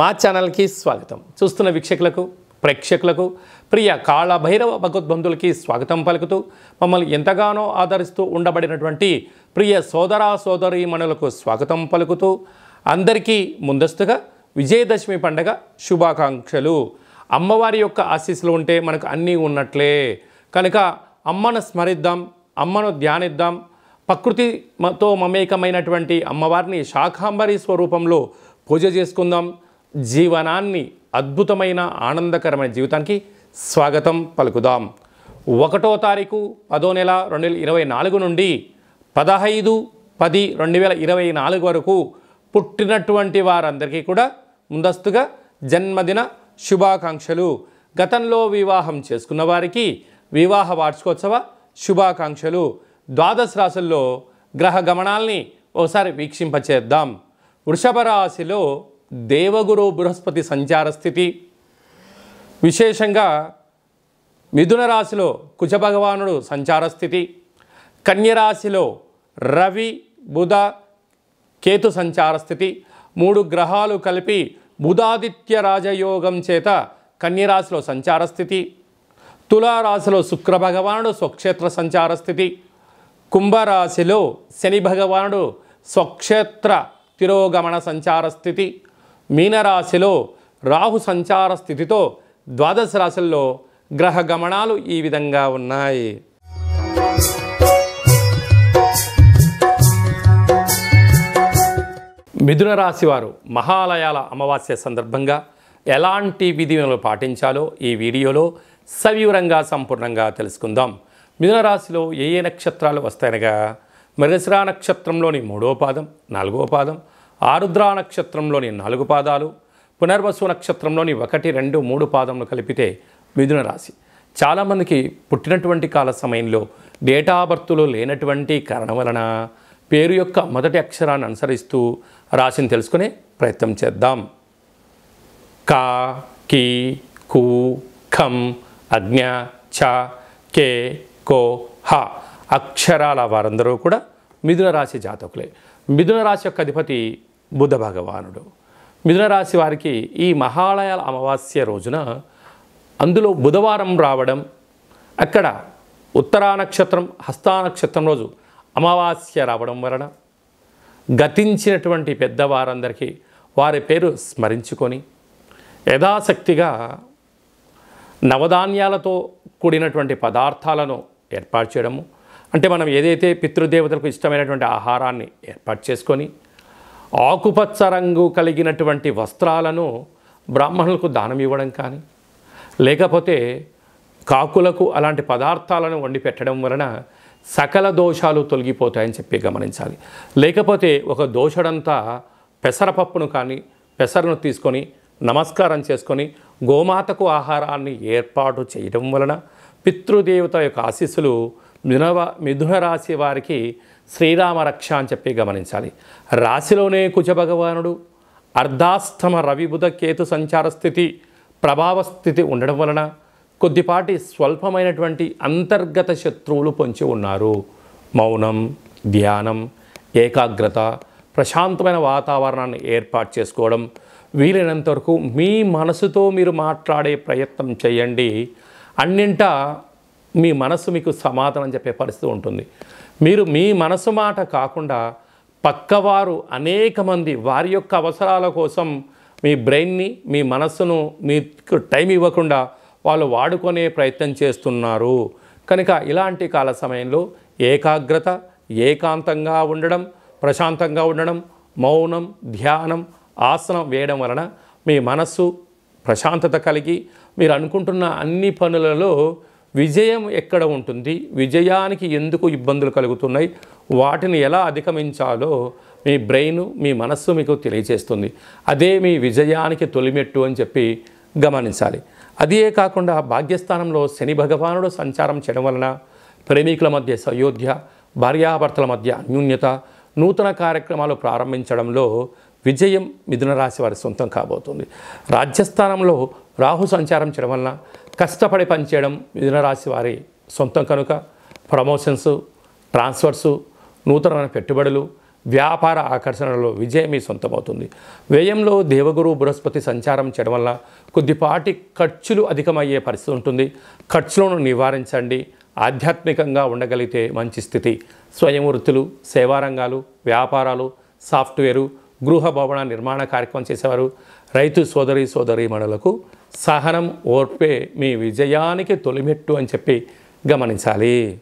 మా ఛానల్కి స్వాగతం. చూస్తున్న వీక్షకులకు ప్రేక్షకులకు ప్రియ కాళభైరవ భగవద్బంధులకి స్వాగతం పలుకుతూ మమ్మల్ని ఎంతగానో ఆదరిస్తూ ఉండబడినటువంటి ప్రియ సోదర సోదరీమణులకు స్వాగతం పలుకుతూ అందరికీ ముందస్తుగా విజయదశమి పండగ శుభాకాంక్షలు. అమ్మవారి యొక్క ఆశీస్సులు ఉంటే మనకు అన్నీ ఉన్నట్లే కనుక అమ్మను స్మరిద్దాం, అమ్మను ధ్యానిద్దాం. ప్రకృతితో మమేకమైనటువంటి అమ్మవారిని శాకాంబరి స్వరూపంలో పూజ చేసుకుందాం. జీవనాన్ని అద్భుతమైన ఆనందకరమైన జీవితానికి స్వాగతం పలుకుదాం. 1వ తారీఖు 10వ నెల 2024 నుండి 15/10/2024 వరకు పుట్టినటువంటి వారందరికీ కూడా ముందస్తుగా జన్మదిన శుభాకాంక్షలు. గతంలో వివాహం చేసుకున్న వారికి వివాహ వార్షికోత్సవ శుభాకాంక్షలు. ద్వాదశ రాశుల్లో గ్రహ గమనాల్ని ఒకసారి వీక్షింపచేద్దాం. వృషభ రాశిలో దేవగురు బృహస్పతి సంచార స్థితి, విశేషంగా మిథున రాశిలో కుజ భగవానుడు సంచార స్థితి, కన్యరాశిలో రవి బుధ కేతు సంచార స్థితి. 3 గ్రహాలు కలిపి బుధాదిత్య రాజయోగం చేత కన్యరాశిలో సంచార స్థితి. తులారాశిలో శుక్ర భగవానుడు స్వక్షేత్ర సంచార స్థితి. కుంభరాశిలో శని భగవానుడు స్వక్షేత్ర తిరోగమన సంచార స్థితి. మీనరాశిలో రాహు సంచార స్థితితో ద్వాదశ రాశుల్లో గ్రహ గమనాలు ఈ విధంగా ఉన్నాయి. మిథున రాశి వారు మహాలయాల అమావాస్య సందర్భంగా ఎలాంటి విధులను పాటించాలో ఈ వీడియోలో సవివరంగా సంపూర్ణంగా తెలుసుకుందాం. మిథున రాశిలో ఏ ఏ నక్షత్రాలు వస్తాయనగా మృగశిర నక్షత్రంలోని 3వ పాదం, 4వ పాదం, ఆరుద్ర నక్షత్రంలోని 4 పాదాలు, పునర్వసు నక్షత్రంలోని 1, 2, 3 పాదములు కలిపితే మిథున రాశి. చాలామందికి పుట్టినటువంటి కాల సమయంలో డేటా బర్త్లో లేనటువంటి కారణం వలన పేరు యొక్క మొదటి అక్షరాన్ని అనుసరిస్తూ రాశిని తెలుసుకునే ప్రయత్నం చేద్దాం. కా, కీ, కు, ఖం, అజ్ఞ, ఛ, కే, కో, హ అక్షరాల వారందరూ కూడా మిథున రాశి జాతకులే. మిథున రాశి యొక్క అధిపతి బుధ భగవానుడు. మిథున రాశి వారికి ఈ మహాలయాల అమావాస్య రోజున అందులో బుధవారం రావడం, అక్కడ ఉత్తరా నక్షత్రం హస్తా నక్షత్రం రోజు అమావాస్య రావడం వలన గతించినటువంటి పెద్దవారందరికీ వారి పేరు స్మరించుకొని యథాశక్తిగా నవధాన్యాలతో కూడినటువంటి పదార్థాలను ఏర్పాటు చేయడము, అంటే మనం ఏదైతే పితృదేవతలకు ఇష్టమైనటువంటి ఆహారాన్ని ఏర్పాటు చేసుకొని ఆకుపచ్చ రంగు కలిగినటువంటి వస్త్రాలను బ్రాహ్మణులకు దానం ఇవ్వడం కానీ, లేకపోతే కాకులకు అలాంటి పదార్థాలను వండి పెట్టడం వలన సకల దోషాలు తొలగిపోతాయని చెప్పి గమనించాలి. లేకపోతే ఒక దోషడంతా పెసరపప్పును కానీ పెసరను తీసుకొని నమస్కారం చేసుకొని గోమాతకు ఆహారాన్ని ఏర్పాటు చేయడం వలన పితృదేవత యొక్క ఆశీస్సులు మిథున రాశి వారికి శ్రీరామ రక్ష అని చెప్పి గమనించాలి. రాశిలోనే కుజ భగవానుడు అర్ధాష్టమ రవి బుధ కేతు సంచార స్థితి ప్రభావ స్థితి ఉండడం వలన కొద్దిపాటి స్వల్పమైనటువంటి అంతర్గత శత్రువులు పొంచి ఉన్నారు. మౌనం, ధ్యానం, ఏకాగ్రత, ప్రశాంతమైన వాతావరణాన్ని ఏర్పాటు చేసుకోవడం, వీలైనంత వరకు మీ మనసుతో మీరు మాట్లాడే ప్రయత్నం చేయండి. అన్నింటా మీ మనసు మీకు సమాధానం చెప్పే పరిస్థితి ఉంటుంది. మీరు మీ మనసు మాట కాకుండా పక్కవారు అనేక మంది వారి యొక్క అవసరాల కోసం మీ బ్రెయిన్ని మీ మనస్సును మీకు టైం ఇవ్వకుండా వాళ్ళు వాడుకునే ప్రయత్నం చేస్తున్నారు. కనుక ఇలాంటి కాల సమయంలో ఏకాగ్రత, ఏకాంతంగా ఉండడం, ప్రశాంతంగా ఉండడం, మౌనం, ధ్యానం, ఆసనం వేయడం వలన మీ మనస్సు ప్రశాంతత కలిగి మీరు అనుకుంటున్న అన్ని పనులలో విజయం ఎక్కడ ఉంటుంది, విజయానికి ఎందుకు ఇబ్బందులు కలుగుతున్నాయి, వాటిని ఎలా అధిగమించాలో మీ బ్రెయిన్ మీ మనస్సు మీకు తెలియజేస్తుంది. అదే మీ విజయానికి తొలిమెట్టు అని చెప్పి గమనించాలి. అదే కాకుండా భాగ్యస్థానంలో శని భగవానుడు సంచారం చేయడం వలన ప్రేమికుల మధ్య సయోధ్య, భార్యాభర్తల మధ్య అన్యోన్యత, నూతన కార్యక్రమాలు ప్రారంభించడంలో విజయం మిథున రాశి వారి సొంతం కాబోతుంది. రాజ్యస్థానంలో రాహు సంచారం చేయడం వలన కష్టపడి పనిచేయడం మిథున రాశి వారి సొంతం కనుక ప్రమోషన్స్, ట్రాన్స్ఫర్సు, నూతనమైన పెట్టుబడులు, వ్యాపార ఆకర్షణలో విజయం మీ సొంతమవుతుంది. వ్యయంలో దేవగురు బృహస్పతి సంచారం చేయడం వల్ల కొద్దిపాటి ఖర్చులు అధికమయ్యే పరిస్థితి ఉంటుంది. ఖర్చులను నివారించండి. ఆధ్యాత్మికంగా ఉండగలిగితే మంచి స్థితి. స్వయం వృత్తులు, సేవారంగాలు, వ్యాపారాలు, సాఫ్ట్వేరు, గృహ భవన నిర్మాణ కార్యక్రమం చేసేవారు, రైతు సోదరీమణులకు సహనం, ఓర్పే మీ విజయానికి తొలిమెట్టు అని చెప్పి గమనించాలి.